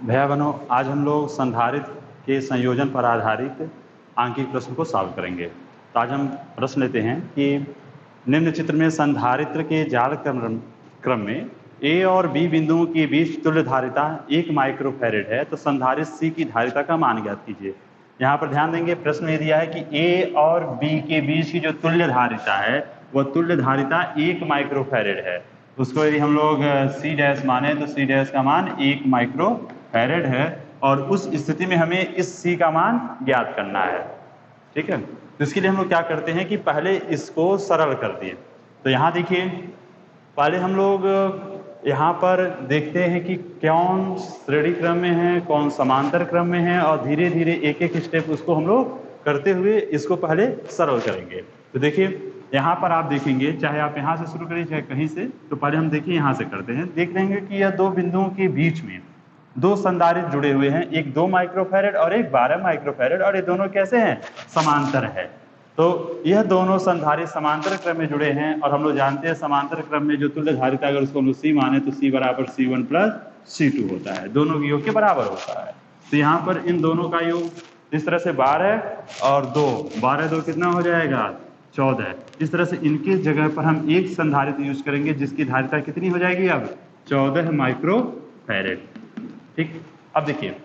भैया बहनों, आज हम लोग संधारित्र के संयोजन पर आधारित आंकिक प्रश्न को सॉल्व करेंगे। तो आज हम प्रश्न लेते हैं कि निम्न चित्र में संधारित्र के जाल क्रम में ए और बी बिंदुओं के बीच तुल्य धारिता 1 माइक्रोफैरेड है, तो संधारित्र सी की धारिता का मान ज्ञात कीजिए। यहाँ पर ध्यान देंगे, प्रश्न ये दिया है कि ए और बी के बीच की जो तुल्य धारिता है वह तुल्य धारिता 1 माइक्रोफैरेड है। उसको यदि हम लोग सी डैश माने तो सी डैश का मान 1 माइक्रोफैरेड है और उस स्थिति में हमें इस सी का मान ज्ञात करना है। ठीक है, तो इसके लिए हम लोग क्या करते हैं कि पहले इसको सरल कर दिए। तो यहाँ देखिए, पहले हम लोग यहाँ पर देखते हैं कि कौन श्रेणी क्रम में है, कौन समांतर क्रम में है, और धीरे धीरे एक एक स्टेप उसको हम लोग करते हुए इसको पहले सरल करेंगे। तो देखिए यहाँ पर आप देखेंगे, चाहे आप यहाँ से शुरू करिए चाहे कहीं से, तो पहले हम देखिए यहाँ से करते हैं। देख लेंगे कि यह दो बिंदुओं के बीच में दो संधारित्र जुड़े हुए हैं, एक 2 माइक्रोफैरेड और एक 12 माइक्रोफैरेड, और ये दोनों कैसे हैं? समांतर है। तो यह दोनों संधारित्र समांतर क्रम में जुड़े हैं, और हम लोग जानते हैं समांतर क्रम में जो तुल्य धारिता अगर उसको हम लोग सी माने तो सी बराबर C1 प्लस C2 होता है, दोनों के योग के बराबर होता है। तो यहाँ पर इन दोनों का योग इस तरह से 12 और 2, 12 2 कितना हो जाएगा? 14। इस तरह से इनके जगह पर हम एक संधारित्र यूज करेंगे जिसकी धारिता कितनी हो जाएगी? अब 14 माइक्रोफैरेड। ठीक, अब देखिए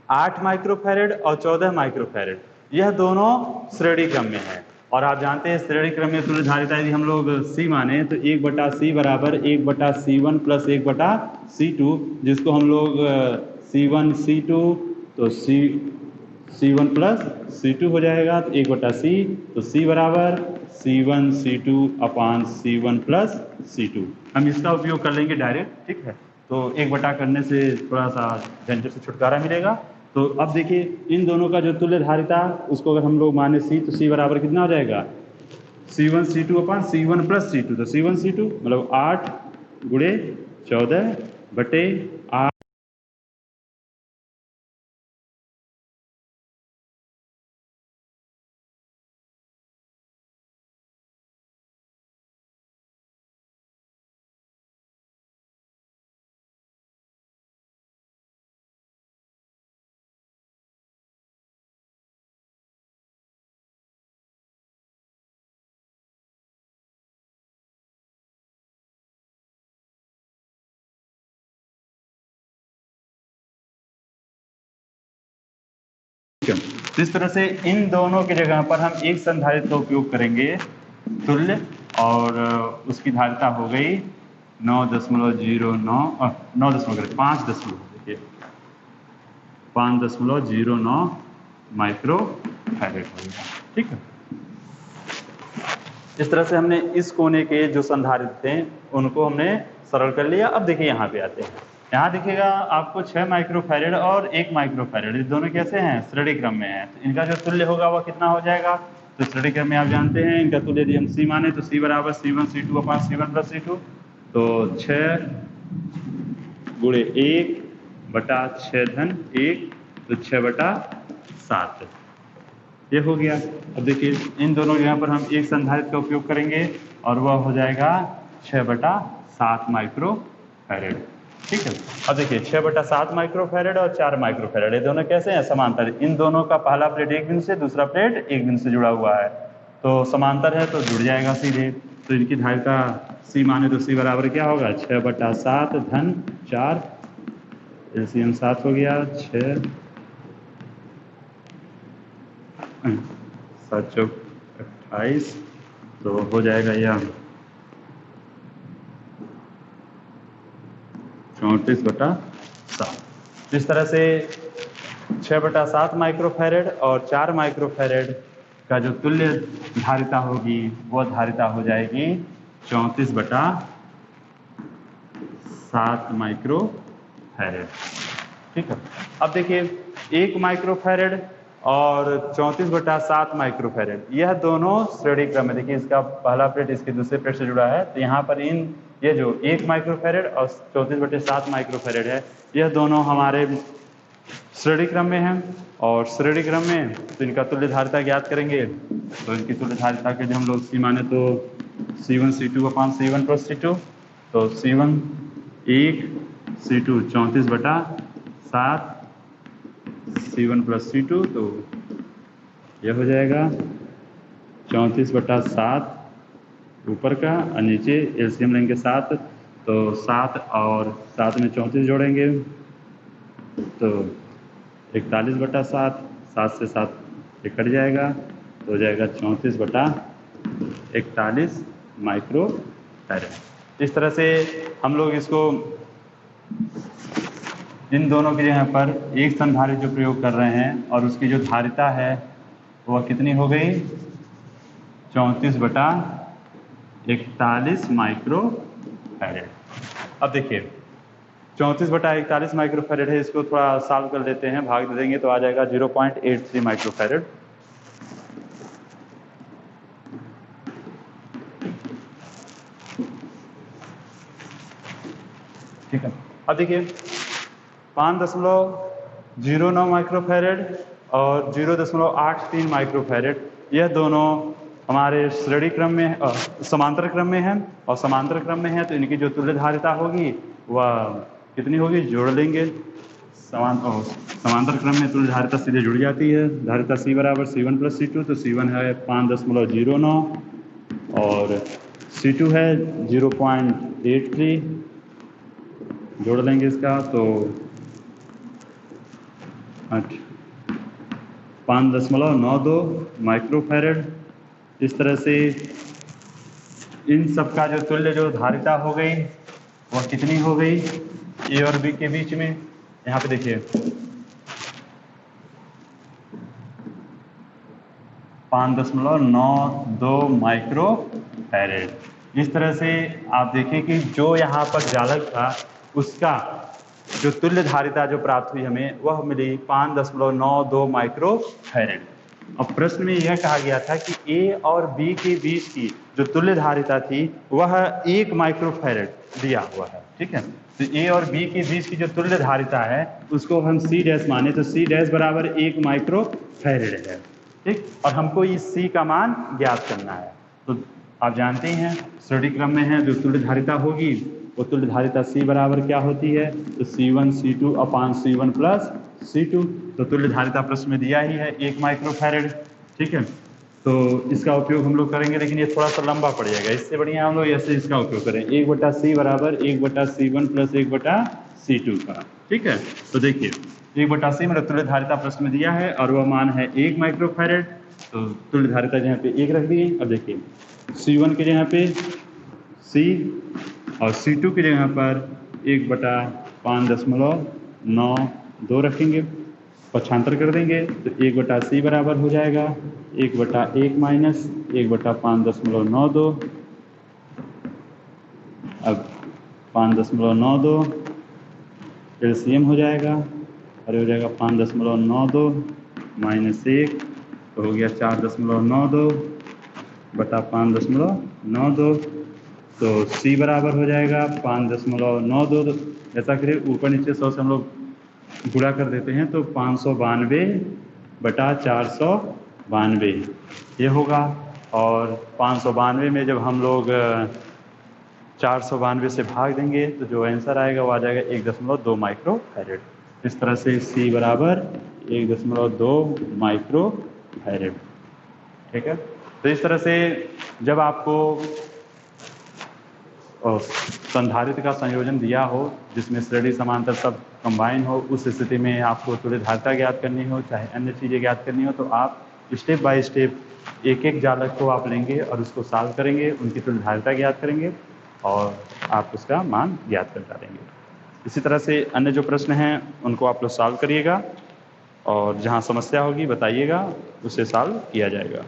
8 माइक्रोफैरेड और 14 माइक्रोफैरेड, यह दोनों श्रेणी क्रम में है, और आप जानते हैं श्रेणी क्रम में तुल्य धारिता यदि हम लोग C माने तो 1/C बराबर 1/C1 प्लस 1/C2, जिसको हम लोग C1 C2 तो C1 प्लस C2 हो जाएगा, तो 1/C, तो C बराबर C1 C2 अपान C1 प्लस C2। हम इसका उपयोग कर लेंगे डायरेक्ट। ठीक है, तो 1/, करने से थोड़ा सा झंझट से छुटकारा मिलेगा। तो अब देखिए इन दोनों का जो तुल्य धारिता उसको अगर हम लोग माने C, तो C बराबर कितना हो जाएगा? C1 C2 अपान C1 प्लस C2, तो C1 C2 मतलब 8 गुणे 14 बटे 8। तो इस तरह से इन दोनों की जगह पर हम एक संधारित्र का उपयोग करेंगे तुल्य, और उसकी धारिता हो गई 5.09 माइक्रोफैरेड होगा। ठीक है, इस तरह से हमने इस कोने के जो संधारित्र थे उनको हमने सरल कर लिया। अब देखिए यहाँ पे आते हैं, यहाँ देखिएगा आपको 6 माइक्रोफैरेड और 1 माइक्रोफैरेड, ये दोनों कैसे हैं? श्रेणी क्रम में हैं। तो इनका जो तुल्य होगा वह कितना हो जाएगा? तो श्रेणी क्रम में आप जानते हैं इनका तुल्य यदि हम C माने तो C बराबर C1 C2 अपान C1 प्लस C2, तो 6 गुणे 1/6 धन 1, तो 6/7 ये हो गया। अब देखिए इन दोनों जगह पर हम एक संधारित्र का उपयोग करेंगे और वह हो जाएगा 6/7 माइक्रोफैरेड। ठीक है, अब देखिए 6/7 माइक्रोफैरेड और 4 माइक्रोफैरेड, ये दोनों कैसे हैं? समांतर। इन दोनों का पहला प्लेट एक बिंदु से, दूसरा प्लेट एक बिंदु से जुड़ा हुआ है, तो समांतर है तो जुड़ जाएगा सीधे। तो इनकी धारिता C माने तो C बराबर क्या होगा? 6/7 धन 4, LCM 7 हो गया, 6 7 चौक 28, तो हो जाएगा यह 34/7। इस तरह से 6/7 माइक्रोफैरेड और 4 माइक्रोफैरेड का जो तुल्य धारिता होगी वह धारिता हो जाएगी 34/7 माइक्रोफैरेड। ठीक है, अब देखिए 1 माइक्रोफैरेड और 34/7 माइक्रोफैरेड, यह दोनों श्रेणी क्रम में, देखिए इसका पहला प्लेट इसके दूसरे प्लेट से जुड़ा है, तो यहाँ पर ये जो 1 माइक्रोफैरेड और 34/7 माइक्रोफैरेड है, यह दोनों हमारे श्रेणी क्रम में हैं। और श्रेणी क्रम में तो इनका तुल्य धारिता ज्ञात करेंगे, तो इनकी तुल्य धारिता के लिए हम लोग C माने तो C1 C2 अपान C1 प्लस C2, तो C1 1 C2 34/7 7 C1 plus C2, तो यह हो जाएगा 34/7 ऊपर का और नीचे एलसीएम लेंगे 7, तो 7 और 7 में 34 जोड़ेंगे तो 41/7, 7 से 7 ये कट जाएगा तो हो जाएगा 34/41 माइक्रो फैरेड। इस तरह से हम लोग इसको इन दोनों की जगह पर एक संधारित्र जो प्रयोग कर रहे हैं और उसकी जो धारिता है वह कितनी हो गई 34/41 माइक्रो फैरेड। अब देखिए 34/41 माइक्रो फैरेड है, इसको थोड़ा सॉल्व कर लेते हैं, भाग दे देंगे तो आ जाएगा 0.83 माइक्रो फैरेड। ठीक है, अब देखिए 5.09 माइक्रो फैरेड और 0.83 माइक्रो फैरेड, यह दोनों हमारे श्रेणी क्रम में समांतर क्रम में है, और समांतर क्रम में है तो इनकी जो तुल्य धारिता होगी वह कितनी होगी, जोड़ लेंगे। समांतर क्रम में तुल्य धारिता सीधे जुड़ जाती है। धारिता C बराबर C1 प्लस C2, तो C1 है 5.09 और C2 है 0.83, जोड़ लेंगे इसका तो 5.92 माइक्रो फैरेड। इस तरह से इन सब का जो तुल्य जो धारिता हो गई वह कितनी हो गई ए और बी के बीच में, यहाँ पे देखिए 5.92 माइक्रो फैरेड। इस तरह से आप देखें कि जो यहाँ पर जालक था उसका जो तुल्य धारिता जो प्राप्त हुई हमें वह मिली 5.92 माइक्रो फैरेड। अब प्रश्न में यह कहा गया था कि ए और बी के बीच की जो तुल्य धारिता थी वह 1 माइक्रो फैरेड दिया हुआ है। ठीक है, तो ए और बी के बीच की जो तुल्य धारिता है उसको हम C डैश माने तो C डैश बराबर 1 माइक्रो फैरेड है। ठीक, और हमको इस C का मान ज्ञात करना है। तो आप जानते हैं श्रेणी क्रम में है जो तुल्य धारिता होगी वो तुल्य धारिता C बराबर क्या होती है, तो C1 C2 अपान C1 प्लस C2, तो तुल्य धारिता प्रश्न में दिया ही है 1 माइक्रो फैरेड। ठीक है, तो इसका उपयोग हम लोग करेंगे, लेकिन ये थोड़ा सा लंबा पड़ जाएगा, इससे बढ़िया हम लोग ऐसे इसका उपयोग करें 1/C बराबर 1/C1 प्लस 1/C2 का। ठीक है, तो देखिए 1/C मेरा तुल्य धारिता प्रश्न में दिया है और वह मान है 1 माइक्रो फैरेड, तो तुल्य धारिता जहाँ पे 1 रख दिए। अब देखिए C1 के जगह पे C और C2 की जगह पर 1/5.92 रखेंगे, पक्षांतर कर देंगे तो 1/C बराबर हो जाएगा 1/1 माइनस 1/5.92। अब 5.92 एलसीएम हो जाएगा और हो जाएगा 5.92 माइनस 1 तो हो गया 4.92 बटा 5.92, तो C बराबर हो जाएगा 5.92। ऐसा करिए ऊपर नीचे 100 से हम लोग गुणा कर देते हैं तो 592 बटा 492 ये होगा, और 592 में जब हम लोग 492 से भाग देंगे तो जो आंसर आएगा वो आ जाएगा 1.2 माइक्रो फैरेड। इस तरह से C बराबर 1.2 माइक्रो फैरेड। ठीक है, तो इस तरह से जब आपको संधारित्र का संयोजन दिया हो जिसमें श्रेणी समांतर सब कंबाइन हो, उस स्थिति में आपको तुल्य धारिता ज्ञात करनी हो चाहे अन्य चीज़ें ज्ञात करनी हो, तो आप स्टेप बाय स्टेप एक एक जालक को आप लेंगे और उसको सॉल्व करेंगे, उनकी तुल्य धारिता ज्ञात करेंगे और आप उसका मान ज्ञात कर डालेंगे। इसी तरह से अन्य जो प्रश्न हैं उनको आप लोग सॉल्व करिएगा और जहाँ समस्या होगी बताइएगा, उसे सॉल्व किया जाएगा।